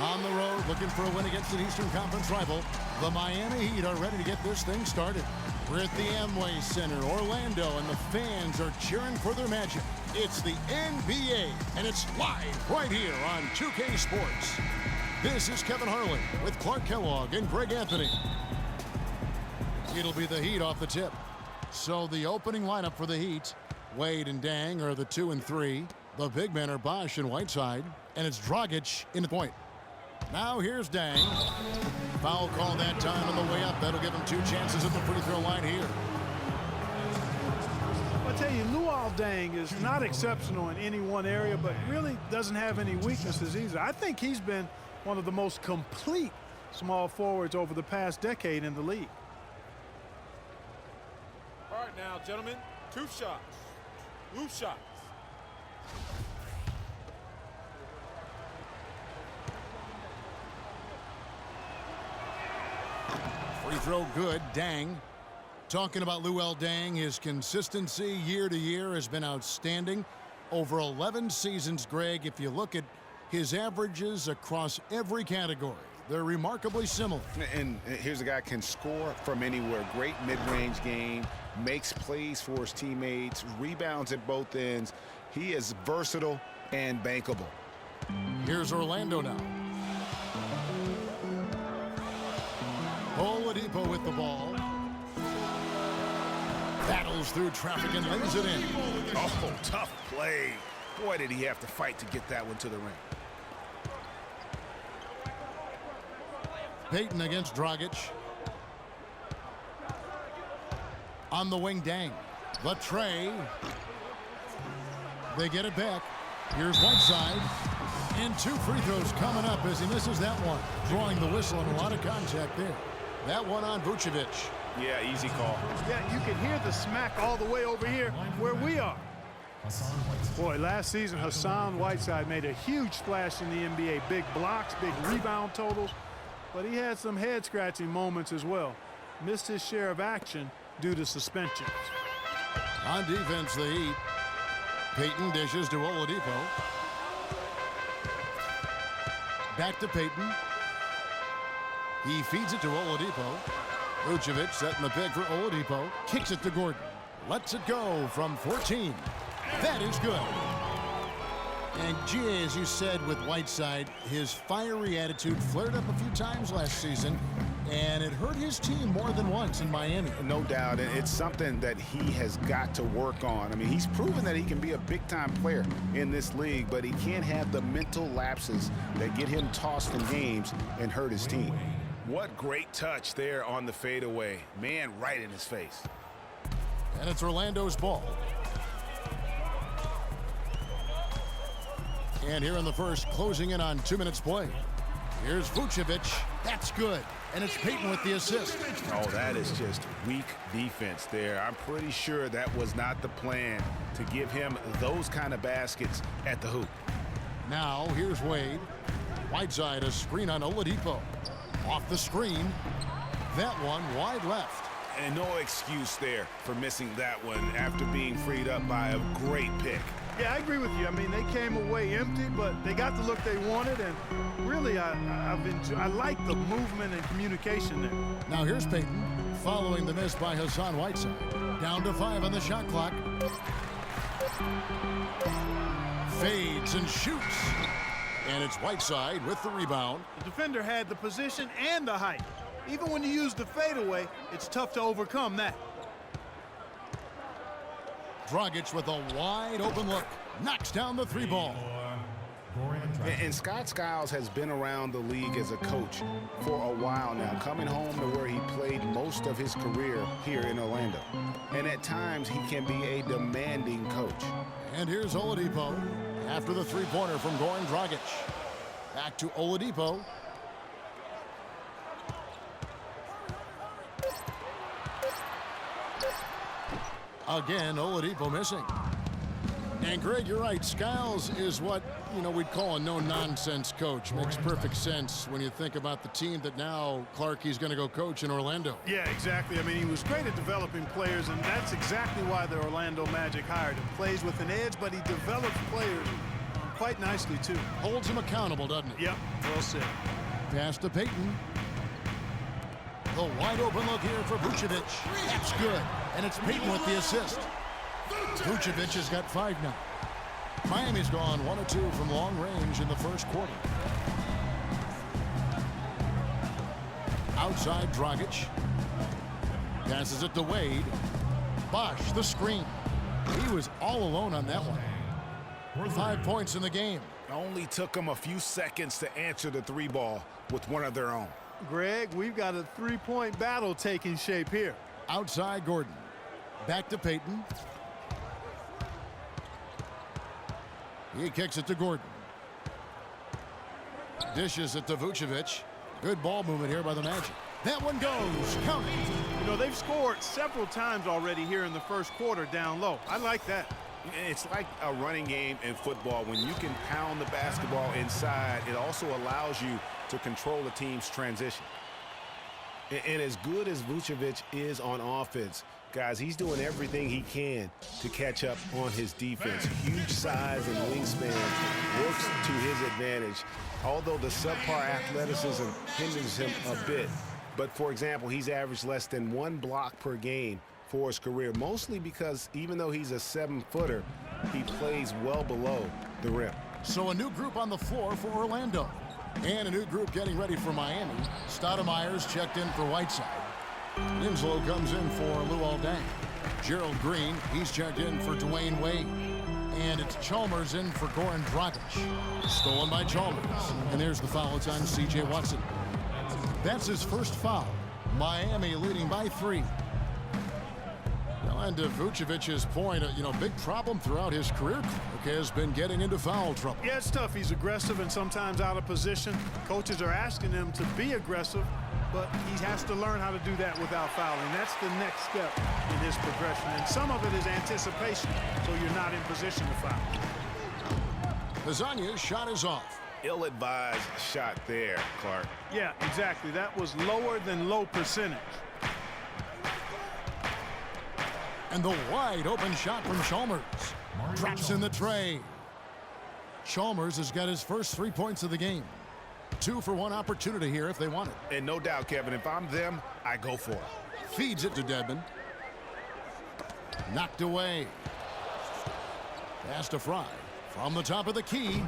On the road, looking for a win against an Eastern Conference rival, the Miami Heat are ready to get this thing started. We're at the Amway Center, Orlando, and the fans are cheering for their magic. It's the NBA, and it's live right here on 2K Sports. This is Kevin Harlan with Clark Kellogg and Greg Anthony. It'll be the Heat off the tip. So the opening lineup for the Heat, Wade and Dang are the 2 and 3. The big men are Bosh and Whiteside, and it's Dragic in the point. Now here's Dang. Foul call that time on the way up. That'll give him 2 chances at the free throw line here. I'll tell you, Luol Deng is not exceptional in any one area, but really doesn't have any weaknesses either. I think he's been one of the most complete small forwards over the past decade in the league. All right now, gentlemen, 2 shots. Loose shots. Free throw good, Dang. Talking about Luol Deng, his consistency year to year has been outstanding. Over 11 seasons, Greg, if you look at his averages across every category, they're remarkably similar. And here's a guy can score from anywhere. Great mid-range game, makes plays for his teammates, rebounds at both ends. He is versatile and bankable. Here's Orlando now. Oladipo with the ball. Battles through traffic and lays it in. Oh, tough play. Boy, did he have to fight to get that one to the ring. Payton against Dragic. On the wing, Dang. The tray. They get it back. Here's Whiteside. And 2 free throws coming up as he misses that one. Drawing the whistle and a lot of contact there. That one on Vucevic. Yeah, easy call. Yeah, you can hear the smack all the way over here where we are. Boy, last season, Hassan Whiteside made a huge splash in the NBA. Big blocks, big rebound totals. But he had some head-scratching moments as well. Missed his share of action due to suspensions. On defense, the Heat. Payton dishes to Oladipo. Back to Payton. He feeds it to Oladipo. Vucevic setting the pick for Oladipo. Kicks it to Gordon. Lets it go from 14. That is good. And gee, as you said with Whiteside, his fiery attitude flared up a few times last season, and it hurt his team more than once in Miami. No doubt, and it's something that he has got to work on. I mean, he's proven that he can be a big-time player in this league, but he can't have the mental lapses that get him tossed in games and hurt his team. What great touch there on the fadeaway. Man, right in his face. And it's Orlando's ball. And here in the first, closing in on 2 minutes play. Here's Vucevic. That's good. And it's Payton with the assist. Oh, that is just weak defense there. I'm pretty sure that was not the plan to give him those kind of baskets at the hoop. Now, here's Wade. Whiteside, a screen on Oladipo. Off the screen. That one wide left. And no excuse there for missing that one after being freed up by a great pick. Yeah, I agree with you. I mean, they came away empty, but they got the look they wanted, and really, I like the movement and communication there. Now here's Payton, following the miss by Hassan Whiteside. Down to 5 on the shot clock. Fades and shoots. And it's Whiteside with the rebound. The defender had the position and the height. Even when you use the fadeaway, it's tough to overcome that. Dragic with a wide open look. Knocks down the 3 ball. And Scott Skiles has been around the league as a coach for a while now, coming home to where he played most of his career here in Orlando. And at times, he can be a demanding coach. And here's Oladipo after the 3-pointer from Goran Dragic. Back to Oladipo. Again, Oladipo missing. And Greg, you're right. Skiles is what, we'd call a no-nonsense coach. Makes perfect sense when you think about the team that now he's going to go coach in Orlando. Yeah, exactly. I mean, he was great at developing players, and that's exactly why the Orlando Magic hired him. Plays with an edge, but he develops players quite nicely, too. Holds him accountable, doesn't he? Yep, well said. Pass to Payton. The wide open look here for Vucevic. That's good. And it's Payton with the assist. Vucevic has got 5 now. Miami's gone 1 of 2 from long range in the first quarter. Outside Dragic. Passes it to Wade. Bosh, the screen. He was all alone on that one. 5 points in the game. Only took them a few seconds to answer the 3 ball with one of their own. Greg, we've got a 3-point battle taking shape here. Outside Gordon. Back to Payton. He kicks it to Gordon. Dishes it to Vucevic. Good ball movement here by the Magic. That one goes. Count it. You know, they've scored several times already here in the first quarter down low. I like that. It's like a running game in football. When you can pound the basketball inside, it also allows you to control the team's transition. And as good as Vucevic is on offense, guys, he's doing everything he can to catch up on his defense. Huge size and wingspan works to his advantage, although the subpar athleticism hinders him a bit. But, for example, he's averaged less than 1 block per game for his career, mostly because even though he's a 7-footer, he plays well below the rim. So a new group on the floor for Orlando. And a new group getting ready for Miami. Stoudemire's checked in for Whiteside. Winslow comes in for Luol Deng. Gerald Green, he's checked in for Dwayne Wade. And it's Chalmers in for Goran Dragic. Stolen by Chalmers. And there's the foul. It's on C.J. Watson. That's his first foul. Miami leading by 3. And to Vucevic's point, big problem throughout his career has been getting into foul trouble. Yeah, it's tough. He's aggressive and sometimes out of position. Coaches are asking him to be aggressive, but he has to learn how to do that without fouling. That's the next step in his progression. And some of it is anticipation, so you're not in position to foul. Lasagna's shot is off. Ill-advised shot there, Clark. Yeah, exactly. That was lower than low percentage. And the wide open shot from Chalmers. Drops in the tray. Chalmers has got his first 3 points of the game. 2 for 1 opportunity here if they want it. And no doubt, Kevin, if I'm them, I go for it. Feeds it to Dedmon. Knocked away. Pass to Fry. From the top of the key.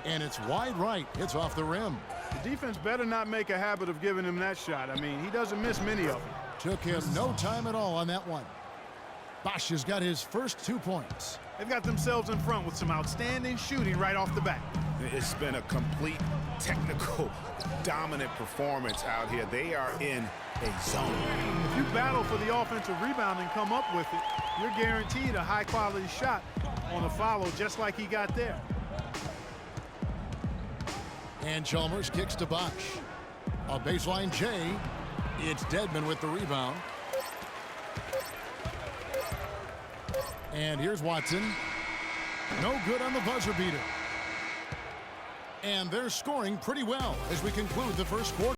And it's wide right. It's off the rim. The defense better not make a habit of giving him that shot. I mean, he doesn't miss many of them. Took him no time at all on that one. Bosh has got his first 2 points. They've got themselves in front with some outstanding shooting right off the bat. It's been a complete technical dominant performance out here. They are in a zone. If you battle for the offensive rebound and come up with it, you're guaranteed a high-quality shot on a follow just like he got there. And Chalmers kicks to Bosh. A baseline J. It's Dedmon with the rebound. And here's Watson. No good on the buzzer beater. And they're scoring pretty well as we conclude the first quarter.